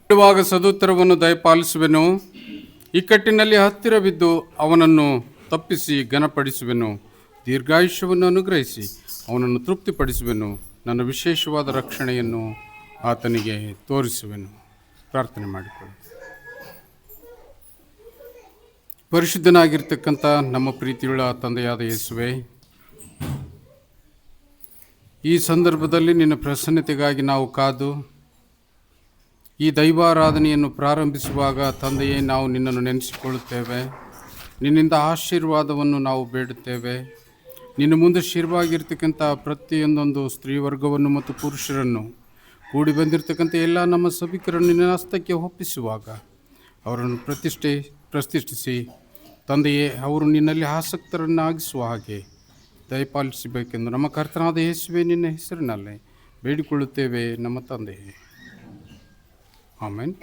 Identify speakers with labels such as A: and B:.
A: ಇರುವಾಗ ಸದುತ್ತರವನ್ನು ದಯಪಾಲಿಸುವೆನು. ಇಕ್ಕಟ್ಟಿನಲ್ಲಿ ಹತ್ತಿರ ಬಿದ್ದು ಅವನನ್ನು ತಪ್ಪಿಸಿ ಘನಪಡಿಸುವೆನು. ದೀರ್ಘಾಯುಷ್ಯವನ್ನು ಅನುಗ್ರಹಿಸಿ ಅವನನ್ನು ತೃಪ್ತಿಪಡಿಸುವೆನು. ನನ್ನ ವಿಶೇಷವಾದ ರಕ್ಷಣೆಯನ್ನು ಆತನಿಗೆ ತೋರಿಸುವೆನು. ಪ್ರಾರ್ಥನೆ ಮಾಡಿಕೊಳ್ಳಿ. ಪರಿಶುದ್ಧನಾಗಿರ್ತಕ್ಕಂಥ ನಮ್ಮ ಪ್ರೀತಿಯುಳ್ಳ ತಂದೆಯಾದ ಯೇಸುವೆ, ಈ ಸಂದರ್ಭದಲ್ಲಿ ನಿನ್ನ ಪ್ರಸನ್ನತೆಗಾಗಿ ನಾವು ಕಾದು ಈ ದೈವಾರಾಧನೆಯನ್ನು ಪ್ರಾರಂಭಿಸುವಾಗ ತಂದೆಯೇ, ನಾವು ನಿನ್ನನ್ನು ನೆನೆಸಿಕೊಳ್ಳುತ್ತೇವೆ. ನಿನ್ನಿಂದ ಆಶೀರ್ವಾದವನ್ನು ನಾವು ಬೇಡುತ್ತೇವೆ. ನಿನ್ನ ಮುಂದೆ ಶಿರವಾಗಿರ್ತಕ್ಕಂಥ ಪ್ರತಿಯೊಂದೊಂದು ಸ್ತ್ರೀವರ್ಗವನ್ನು ಮತ್ತು ಪುರುಷರನ್ನು ಕೂಡಿ ಬಂದಿರತಕ್ಕಂಥ ಎಲ್ಲ ನಮ್ಮ ಸಭಿಕರನ್ನು ನಿನ್ನ ಹಸ್ತಕ್ಕೆ ಒಪ್ಪಿಸುವಾಗ ಅವರನ್ನು ಪ್ರತಿಷ್ಠಿಸಿ ತಂದೆಯೇ, ಅವರು ನಿನ್ನಲ್ಲಿ ಆಸಕ್ತರನ್ನಾಗಿಸುವ ಹಾಗೆ ದಯಪಾಲಿಸಬೇಕೆಂದು ನಮ್ಮ ಕರ್ತನಾದ ಯೇಸುವೆ ನಿನ್ನ ಹೆಸರಿನಲ್ಲೇ ಬೇಡಿಕೊಳ್ಳುತ್ತೇವೆ ನಮ್ಮ ತಂದೆಯೇ. ಆಮೇನ್.